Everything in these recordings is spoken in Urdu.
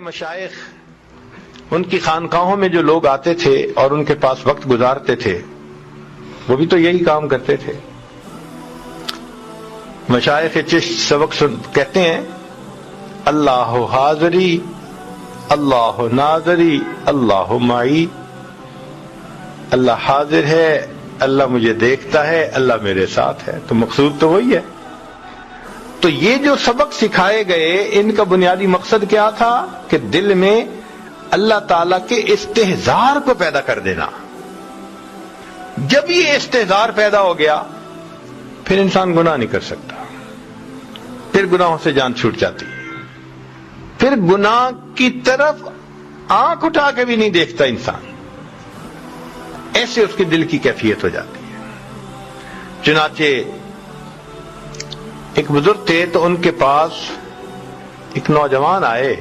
مشائخ ان کی خانقاہوں میں جو لوگ آتے تھے اور ان کے پاس وقت گزارتے تھے وہ بھی تو یہی کام کرتے تھے. مشائخ چشت سبق کہتے ہیں اللہ حاضری اللہ ناظری اللہ معی. اللہ حاضر ہے، اللہ مجھے دیکھتا ہے، اللہ میرے ساتھ ہے. تو مقصود تو وہی ہے. تو یہ جو سبق سکھائے گئے ان کا بنیادی مقصد کیا تھا کہ دل میں اللہ تعالی کے استحضار کو پیدا کر دینا. جب یہ استحضار پیدا ہو گیا پھر انسان گناہ نہیں کر سکتا، پھر گناہوں سے جان چھوٹ جاتی ہے، پھر گناہ کی طرف آنکھ اٹھا کے بھی نہیں دیکھتا انسان. ایسے اس کے دل کی کیفیت ہو جاتی ہے. چنانچہ ایک بزرگ تھے تو ان کے پاس ایک نوجوان آئے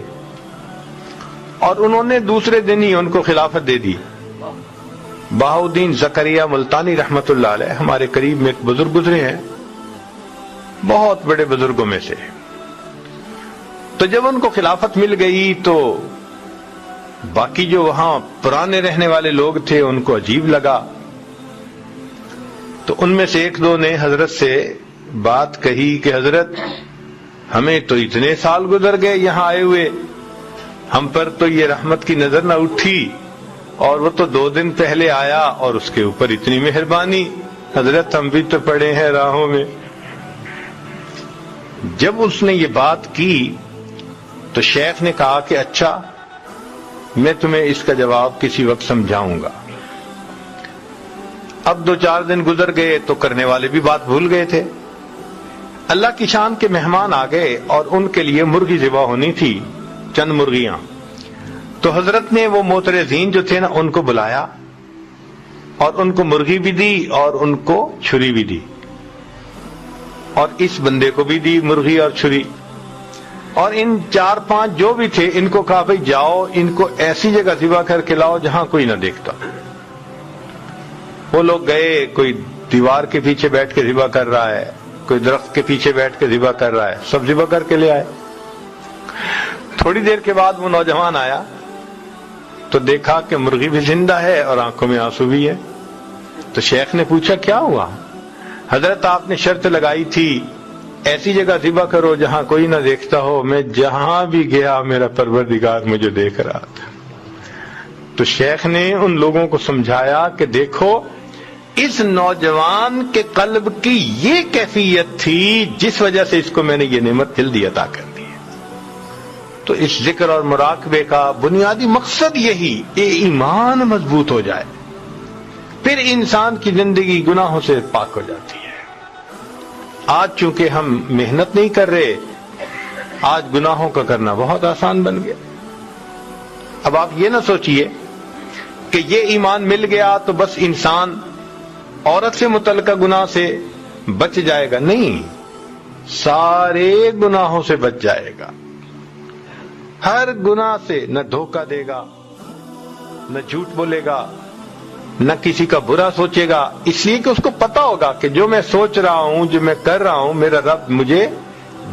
اور انہوں نے دوسرے دن ہی ان کو خلافت دے دی. بہاؤدین زکریہ ملتانی رحمت اللہ علیہ ہمارے قریب میں ایک بزرگ گزرے ہیں، بہت بڑے بزرگوں میں سے. تو جب ان کو خلافت مل گئی تو باقی جو وہاں پرانے رہنے والے لوگ تھے ان کو عجیب لگا. تو ان میں سے ایک دو نے حضرت سے بات کہی کہ حضرت ہمیں تو اتنے سال گزر گئے یہاں آئے ہوئے، ہم پر تو یہ رحمت کی نظر نہ اٹھی، اور وہ تو 2 دن پہلے آیا اور اس کے اوپر اتنی مہربانی. حضرت ہم بھی تو پڑے ہیں راہوں میں. جب اس نے یہ بات کی تو شیخ نے کہا کہ اچھا میں تمہیں اس کا جواب کسی وقت سمجھاؤں گا. اب 2-4 دن گزر گئے تو کرنے والے بھی بات بھول گئے تھے. اللہ کی شان کے مہمان آ گئے اور ان کے لیے مرغی ذبح ہونی تھی، چند مرغیاں. تو حضرت نے وہ معترضین جو تھے نا ان کو بلایا اور ان کو مرغی بھی دی اور ان کو چھری بھی دی، اور اس بندے کو بھی دی مرغی اور چھری. اور ان 4-5 جو بھی تھے ان کو کہا بھئی جاؤ ان کو ایسی جگہ ذبح کر کے لاؤ جہاں کوئی نہ دیکھتا. وہ لوگ گئے، کوئی دیوار کے پیچھے بیٹھ کے ذبح کر رہا ہے، کوئی درخت کے پیچھے بیٹھ کے ذبح کر رہا ہے، سب ذبح کر کے لے آئے. تھوڑی دیر کے بعد وہ نوجوان آیا تو دیکھا کہ مرغی بھی زندہ ہے اور آنکھوں میں آنسو بھی ہے. تو شیخ نے پوچھا کیا ہوا؟ حضرت آپ نے شرط لگائی تھی ایسی جگہ ذبح کرو جہاں کوئی نہ دیکھتا ہو. میں جہاں بھی گیا میرا پروردگار مجھے دیکھ رہا تھا. تو شیخ نے ان لوگوں کو سمجھایا کہ دیکھو اس نوجوان کے قلب کی یہ کیفیت تھی جس وجہ سے اس کو میں نے یہ نعمت جلدی عطا کر دی. تو اس ذکر اور مراقبے کا بنیادی مقصد یہی کہ ایمان مضبوط ہو جائے، پھر انسان کی زندگی گناہوں سے پاک ہو جاتی ہے. آج چونکہ ہم محنت نہیں کر رہے، آج گناہوں کا کرنا بہت آسان بن گیا. اب آپ یہ نہ سوچئے کہ یہ ایمان مل گیا تو بس انسان عورت سے متعلقہ گناہ سے بچ جائے گا. نہیں، سارے گناہوں سے بچ جائے گا. ہر گناہ سے نہ دھوکہ دے گا، نہ جھوٹ بولے گا، نہ کسی کا برا سوچے گا، اس لیے کہ اس کو پتا ہوگا کہ جو میں سوچ رہا ہوں، جو میں کر رہا ہوں، میرا رب مجھے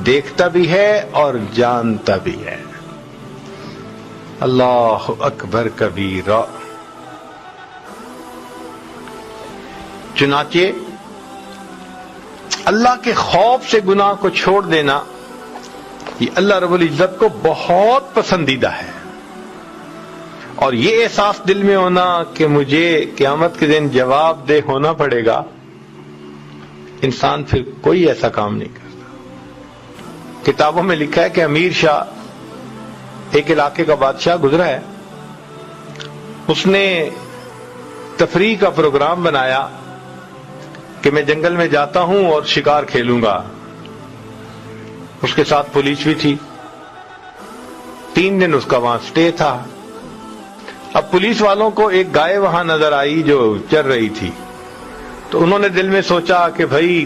دیکھتا بھی ہے اور جانتا بھی ہے. اللہ اکبر کبیرہ. چنانچہ اللہ کے خوف سے گناہ کو چھوڑ دینا یہ اللہ رب العزت کو بہت پسندیدہ ہے. اور یہ احساس دل میں ہونا کہ مجھے قیامت کے دن جواب دہ ہونا پڑے گا، انسان پھر کوئی ایسا کام نہیں کرتا. کتابوں میں لکھا ہے کہ امیر شاہ ایک علاقے کا بادشاہ گزرا ہے، اس نے تفریح کا پروگرام بنایا کہ میں جنگل میں جاتا ہوں اور شکار کھیلوں گا. اس کے ساتھ پولیس بھی تھی. 3 دن اس کا وہاں سٹے تھا. اب پولیس والوں کو ایک گائے وہاں نظر آئی جو چر رہی تھی، تو انہوں نے دل میں سوچا کہ بھائی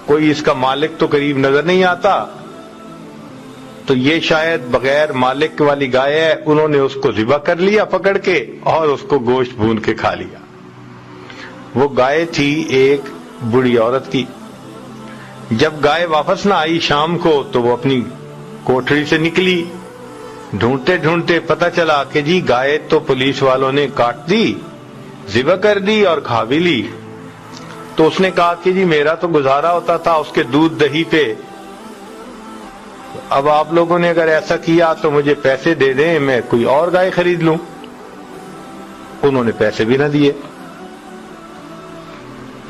کوئی اس کا مالک تو قریب نظر نہیں آتا، تو یہ شاید بغیر مالک والی گائے ہے. انہوں نے اس کو ذبح کر لیا پکڑ کے اور اس کو گوشت بھون کے کھا لیا. وہ گائے تھی ایک بوڑھی عورت کی. جب گائے واپس نہ آئی شام کو تو وہ اپنی کوٹھری سے نکلی، ڈھونڈتے ڈھونڈتے پتہ چلا کہ جی گائے تو پولیس والوں نے کاٹ دی، ذبح کر دی اور کھا بھی لی۔ تو اس نے کہا کہ جی میرا تو گزارا ہوتا تھا اس کے دودھ دہی پہ، اب آپ لوگوں نے اگر ایسا کیا تو مجھے پیسے دے دیں، میں کوئی اور گائے خرید لوں۔ انہوں نے پیسے بھی نہ دیے۔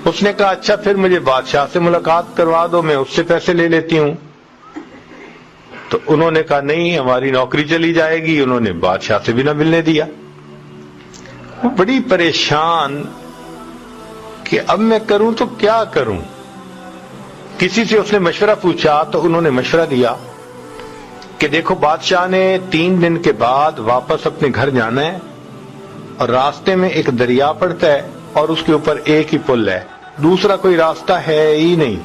اس نے کہا اچھا پھر مجھے بادشاہ سے ملاقات کروا دو، میں اس سے پیسے لے لیتی ہوں۔ تو انہوں نے کہا نہیں، ہماری نوکری چلی جائے گی۔ انہوں نے بادشاہ سے بھی نہ ملنے دیا۔ وہ بڑی پریشان کہ اب میں کروں تو کیا کروں۔ کسی سے اس نے مشورہ پوچھا تو انہوں نے مشورہ دیا کہ دیکھو بادشاہ نے 3 دن کے بعد واپس اپنے گھر جانا ہے، اور راستے میں ایک دریا پڑتا ہے اور اس کے اوپر ایک ہی پل ہے، دوسرا کوئی راستہ ہے ہی نہیں،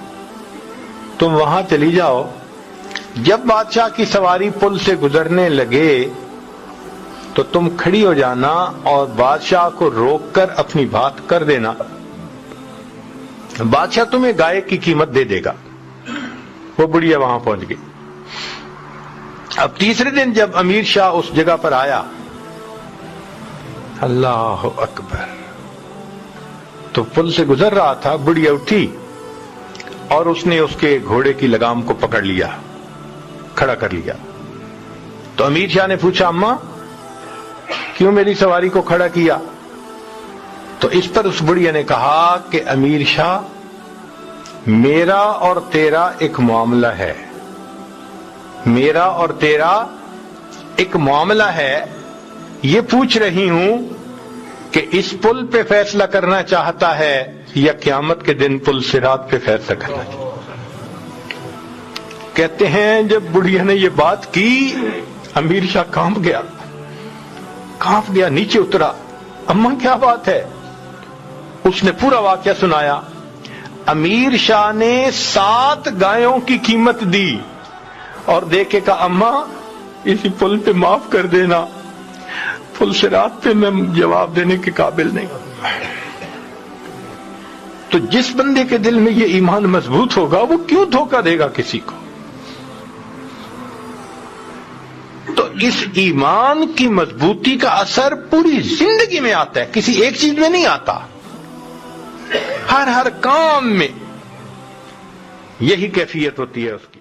تم وہاں چلی جاؤ۔ جب بادشاہ کی سواری پل سے گزرنے لگے تو تم کھڑی ہو جانا اور بادشاہ کو روک کر اپنی بات کر دینا، بادشاہ تمہیں گائے کی قیمت دے دے گا۔ وہ بڑھیا وہاں پہنچ گئی۔ اب تیسرے دن جب امیر شاہ اس جگہ پر آیا، اللہ اکبر، تو پل سے گزر رہا تھا، بڑھیا اٹھی اور اس نے اس کے گھوڑے کی لگام کو پکڑ لیا، کھڑا کر لیا۔ تو امیر شاہ نے پوچھا اماں کیوں میری سواری کو کھڑا کیا؟ تو اس پر اس بڑھیا نے کہا کہ امیر شاہ میرا اور تیرا ایک معاملہ ہے، میرا اور تیرا ایک معاملہ ہے، یہ پوچھ رہی ہوں کہ اس پل پہ فیصلہ کرنا چاہتا ہے یا قیامت کے دن پل صراط پہ فیصلہ کرنا چاہتا ہے۔ کہتے ہیں جب بڑھیا نے یہ بات کی امیر شاہ کانپ گیا، نیچے اترا، اماں کیا بات ہے؟ اس نے پورا واقعہ سنایا۔ امیر شاہ نے 7 گایوں کی قیمت دی اور دیکھے کہا اماں اسی پل پہ معاف کر دینا، پل صراط پہ میں جواب دینے کے قابل نہیں۔ تو جس بندے کے دل میں یہ ایمان مضبوط ہوگا وہ کیوں دھوکہ دے گا کسی کو؟ تو اس ایمان کی مضبوطی کا اثر پوری زندگی میں آتا ہے، کسی ایک چیز میں نہیں آتا، ہر کام میں یہی کیفیت ہوتی ہے اس کی۔